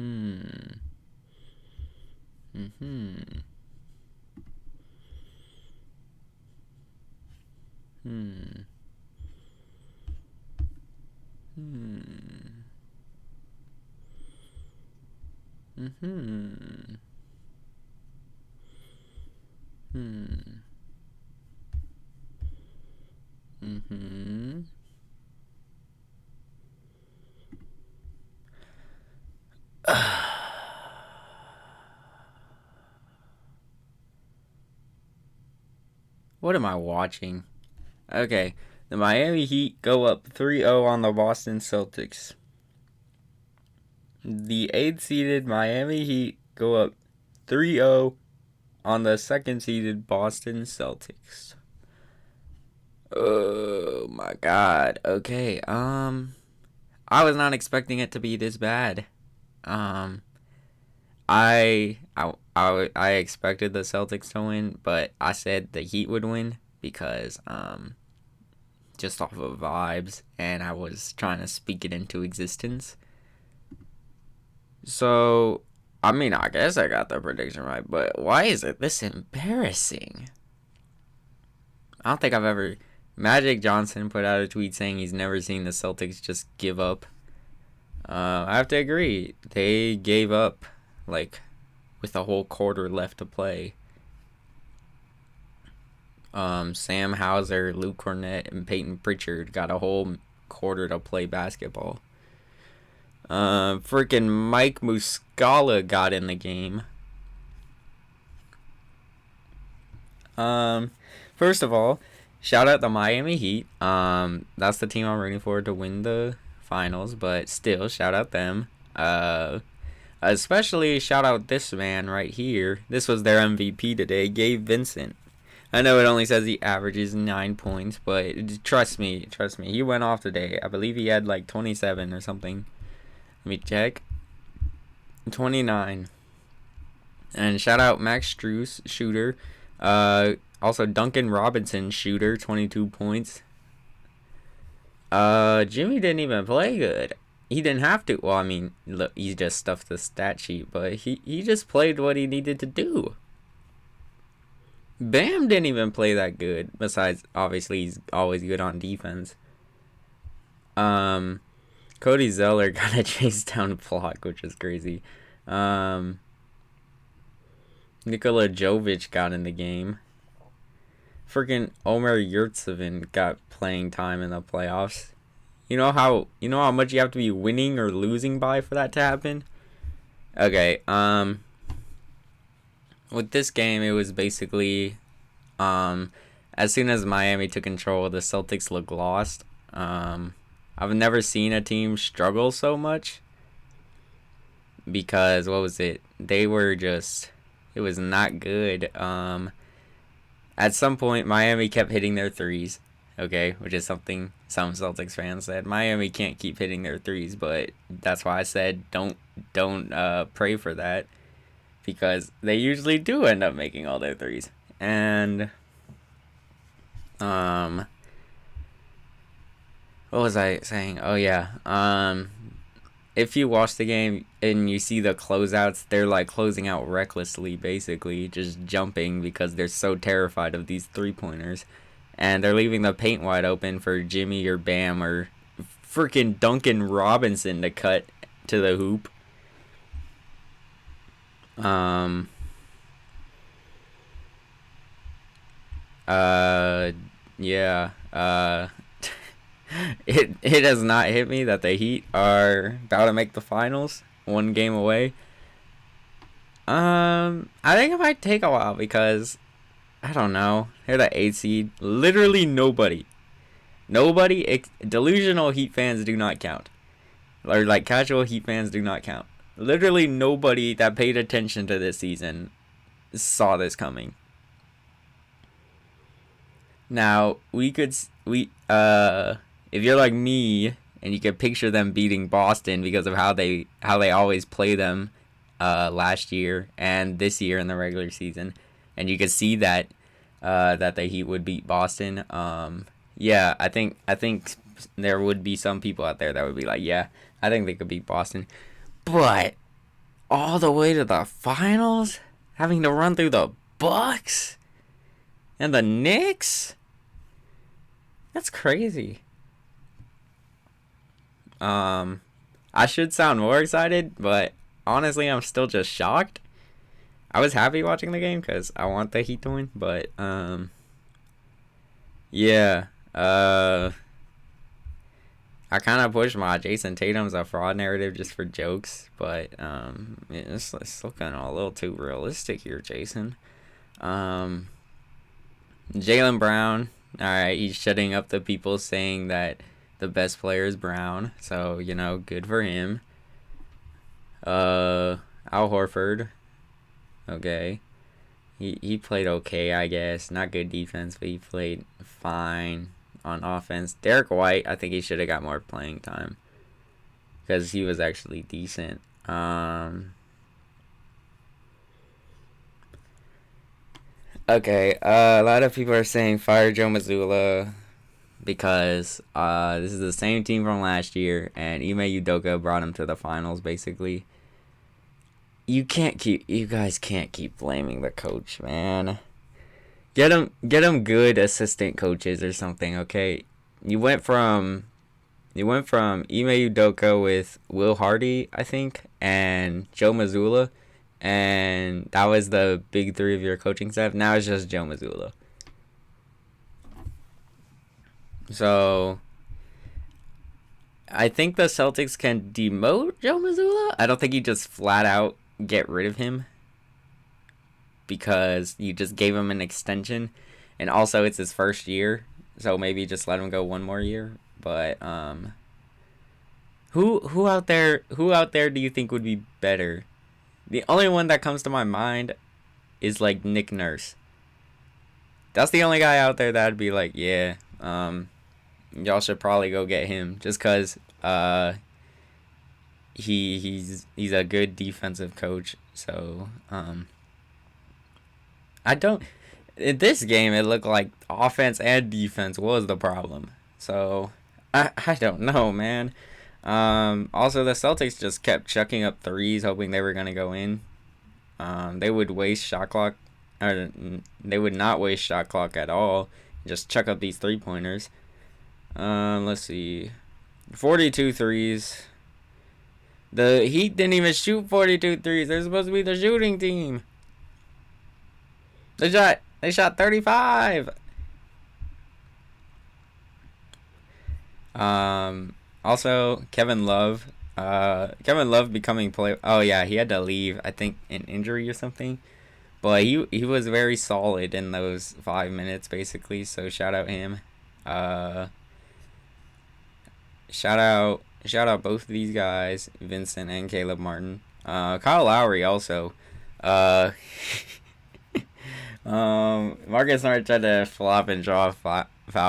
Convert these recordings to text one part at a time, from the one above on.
Hmm. Hmm. Hmm. Hmm. Hmm. Hmm. Hmm. What am I watching? Okay. The Miami Heat go up 3-0 on the Boston Celtics. The 8th seeded Miami Heat go up 3-0 on the 2nd seeded Boston Celtics. Oh my god. Okay. I was not expecting it to be this bad. Um I expected the Celtics to win, but I said the Heat would win because just off of vibes, and I was trying to speak it into existence. So, I mean, I guess I got the prediction right, but why is it this embarrassing? I don't think I've ever. Magic Johnson put out a tweet saying he's never seen the Celtics just give up. I have to agree. They gave up, like, with a whole quarter left to play. Sam Hauser, Luke Cornett, and Peyton Pritchard got a whole quarter to play basketball. Freaking Mike Muscala got in the game. Um, First of all, shout out the Miami Heat. That's the team I'm rooting for to win the finals, but still, shout out them. Especially shout out this man right here. This was their MVP today, Gabe Vincent. I know it only says he averages 9 points, but trust me, he went off today. I believe he had like 27 or something. Let me check. 29. And shout out Max Strus, shooter. Also Duncan Robinson, shooter, 22 points. Jimmy didn't even play good. He didn't have to. Well, I mean, look, he just stuffed the stat sheet, but he just played what he needed to do. Bam didn't even play that good. Besides, obviously, he's always good on defense. Cody Zeller got a chase down block, which is crazy. Nikola Jovic got in the game. Freaking Omer Yurtseven got playing time in the playoffs. You know how much you have to be winning or losing by for that to happen? Okay, with this game it was basically as soon as Miami took control, the Celtics looked lost. I've never seen a team struggle so much because what was it? They were just it was not good. At some point Miami kept hitting their threes, okay, which is something some Celtics fans said. Miami can't keep hitting their threes, but that's why I said don't pray for that because they usually do end up making all their threes. And what was I saying? Oh yeah. If you watch the game and you see the closeouts, they're like closing out recklessly, basically just jumping because they're so terrified of these 3-pointers, and they're leaving the paint wide open for Jimmy or Bam or freaking Duncan Robinson to cut to the hoop. Um. Yeah. It has not hit me that the Heat are about to make the finals, one game away. I think it might take a while because I don't know. They're the 8th seed. Literally nobody. Delusional Heat fans do not count, or like casual Heat fans do not count. Literally nobody that paid attention to this season saw this coming. Now if you're like me and you could picture them beating Boston because of how they always play them last year and this year in the regular season, and you could see that the Heat would beat Boston. Yeah, I think there would be some people out there that would be like, yeah, I think they could beat Boston, but all the way to the finals, having to run through the Bucks and the Knicks. That's crazy. I should sound more excited, but honestly, I'm still just shocked. I was happy watching the game because I want the Heat to win, but yeah, I kind of pushed my Jason Tatum's a fraud narrative just for jokes, but it's looking a little too realistic here, Jason. Jaylen Brown, all right, he's shutting up the people saying that the best player is Brown, so good for him. Al Horford, okay, he played okay, I guess. Not good defense, but he played fine on offense. Derek White, I think he should have got more playing time because he was actually decent. Okay, a lot of people are saying fire Joe Mazzulla because this is the same team from last year, and Ime Udoka brought him to the finals, basically. You guys can't keep blaming the coach, man. Get him good assistant coaches or something, okay? You went from Ime Udoka with Will Hardy, I think, and Joe Mazzulla, and that was the big three of your coaching staff. Now it's just Joe Mazzulla. So I think the Celtics can demote Joe Mazzulla. I don't think you just flat out get rid of him because you just gave him an extension, and also it's his first year, so maybe just let him go one more year. But who out there do you think would be better? The only one that comes to my mind is like Nick Nurse. That's the only guy out there that'd be like, yeah, y'all should probably go get him just because he's a good defensive coach. So I don't. In this game, it looked like offense and defense was the problem. So I don't know, man. Also, the Celtics just kept chucking up threes, hoping they were gonna go in. They would waste shot clock, or they would not waste shot clock at all. Just chuck up these 3-pointers. Let's see, 42 threes. The Heat didn't even shoot 42 threes. They're supposed to be the shooting team. They shot 35. Also, Kevin Love becoming play. Oh yeah, he had to leave. I think an injury or something. But he was very solid in those 5 minutes basically. So shout out him. Shout out both of these guys, Vincent and Caleb Martin. Kyle Lowry also. Marcus Smart tried to flop and draw a foul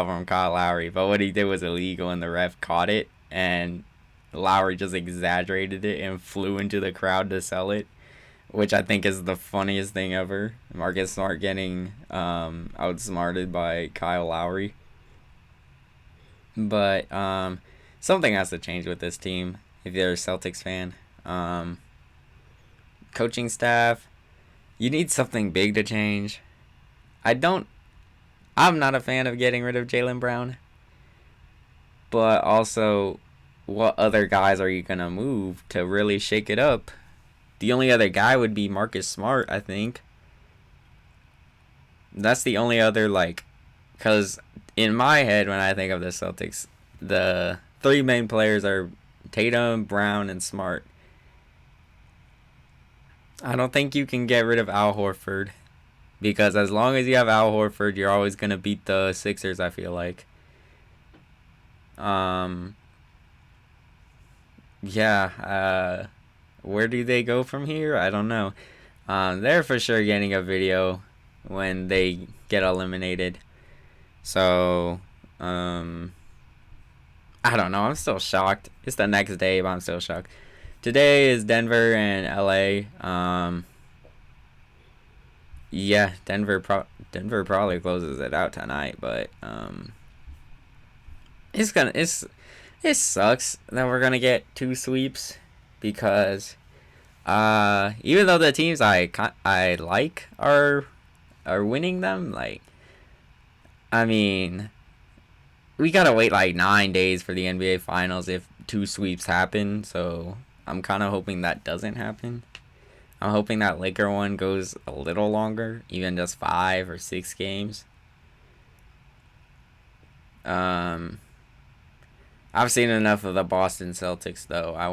from Kyle Lowry, but what he did was illegal and the ref caught it, and Lowry just exaggerated it and flew into the crowd to sell it, which I think is the funniest thing ever. Marcus Smart getting outsmarted by Kyle Lowry. But something has to change with this team if you're a Celtics fan. Coaching staff, you need something big to change. I'm not a fan of getting rid of Jaylen Brown. But also, what other guys are you going to move to really shake it up? The only other guy would be Marcus Smart, I think. That's the only other, because in my head, when I think of the Celtics, the three main players are Tatum, Brown, and Smart. I don't think you can get rid of Al Horford, because as long as you have Al Horford, you're always going to beat the Sixers, I feel like. Where do they go from here? I don't know. They're for sure getting a video when they get eliminated. So, I don't know. I'm still shocked. It's the next day, but I'm still shocked. Today is Denver and LA. Denver probably closes it out tonight, but it sucks that we're gonna get 2 sweeps, because Even though the teams I like are winning them, like, I mean, we gotta wait like 9 days for the NBA Finals if two sweeps happen. So I'm kind of hoping that doesn't happen. I'm hoping that Laker one goes a little longer, even just 5 or 6 games. I've seen enough of the Boston Celtics, though. I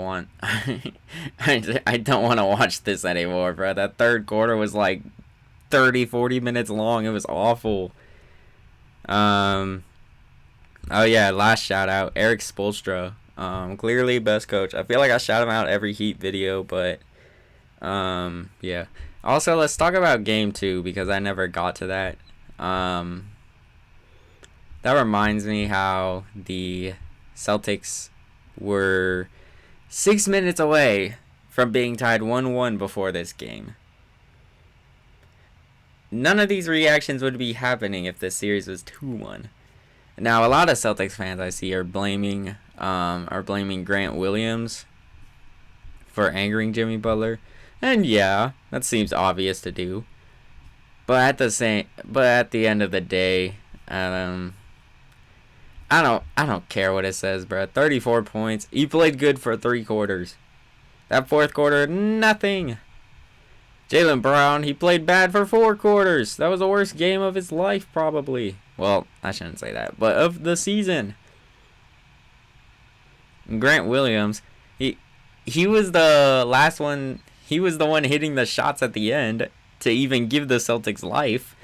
don't want to watch this anymore, bro. That third quarter was like 30, 40 minutes long. It was awful. Oh yeah, last shout out, Eric Spoelstra. Clearly best coach. I feel like I shout him out every Heat video, but yeah. Also, let's talk about game 2 because I never got to that. That reminds me how the Celtics were 6 minutes away from being tied 1-1 before this game. None of these reactions would be happening if this series was 2-1. Now, a lot of Celtics fans I see are blaming Grant Williams for angering Jimmy Butler, and yeah, that seems obvious to do. But at the end of the day, I don't care what it says, bro. 34 points. He played good for 3 quarters. That fourth quarter, nothing. Jaylen Brown, he played bad for 4 quarters. That was the worst game of his life, probably. Well, I shouldn't say that, but of the season. And Grant Williams, he was the last one. He was the one hitting the shots at the end to even give the Celtics life.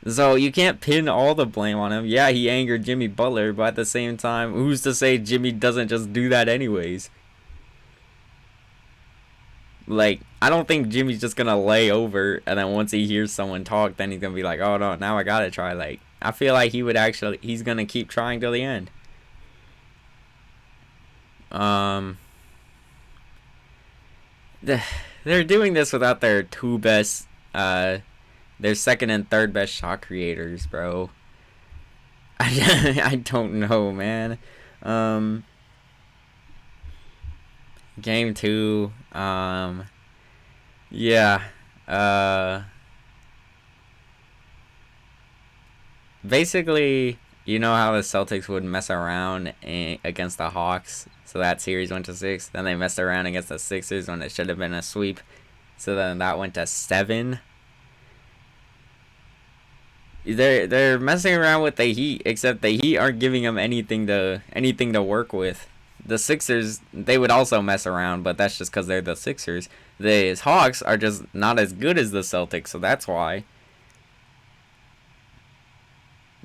So you can't pin all the blame on him. Yeah, he angered Jimmy Butler, but at the same time, who's to say Jimmy doesn't just do that anyways? Like, I don't think Jimmy's just gonna lay over, and then once he hears someone talk, then he's gonna be like, oh no, now I gotta try. Like, I feel like he's gonna keep trying till the end. They're doing this without their 2 best, their second and third best shot creators, bro. I don't know, man. Game 2, yeah, basically, you know how the Celtics would mess around against the Hawks, so that series went to 6. Then they messed around against the Sixers when it should have been a sweep, so then that went to 7. They're messing around with the Heat, except the Heat aren't giving them anything to work with. The Sixers, they would also mess around, but that's just because they're the Sixers. The Hawks are just not as good as the Celtics, so that's why.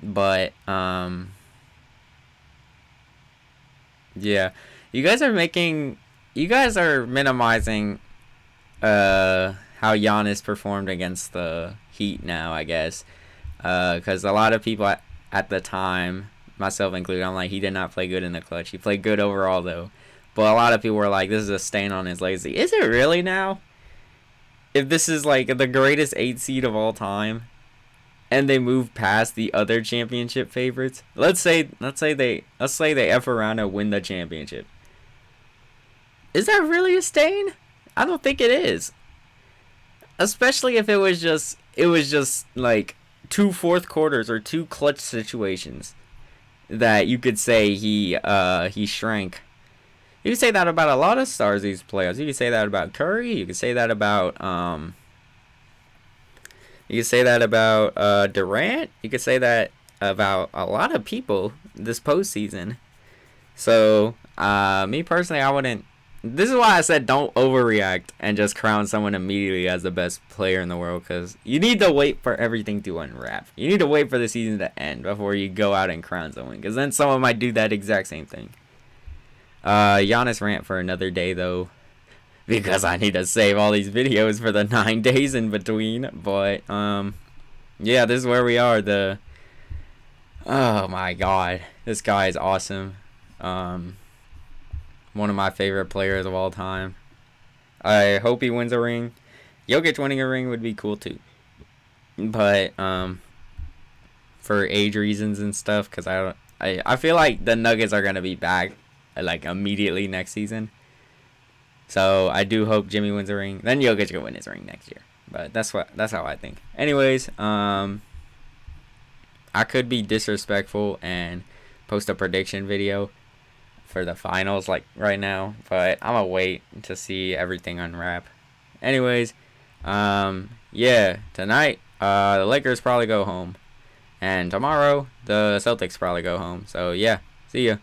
But, yeah. You guys are minimizing, how Giannis performed against the Heat now, I guess. Because a lot of people at the time, myself included, I'm like, he did not play good in the clutch. He played good overall, though. But a lot of people were like, this is a stain on his legacy. Is it really now? If this is like the greatest 8 seed of all time, and they move past the other championship favorites, let's say they F around and win the championship. Is that really a stain? I don't think it is. Especially if it was just like 2 fourth quarters or 2 clutch situations that you could say he shrank. You could say that about a lot of stars these playoffs. You could say that about Curry. You could say that about Durant. You could say that about a lot of people this postseason. So me personally, I wouldn't. This is why I said don't overreact and just crown someone immediately as the best player in the world, because you need to wait for everything to unwrap. You need to wait for the season to end before you go out and crown someone, because then someone might do that exact same thing. Giannis rant for another day, though, because I need to save all these videos for the 9 days in between. But yeah, this is where we are. Oh my god, this guy is awesome. One of my favorite players of all time. I hope he wins a ring. Jokic winning a ring would be cool too. But for age reasons and stuff, because I feel like the Nuggets are gonna be back like immediately next season. So I do hope Jimmy wins a ring. Then Jokic can win his ring next year. But that's how I think. Anyways, I could be disrespectful and post a prediction video for the finals like right now, but I'm gonna wait to see everything unwrap. Anyways, yeah, tonight the Lakers probably go home, and tomorrow the Celtics probably go home. So yeah, see ya.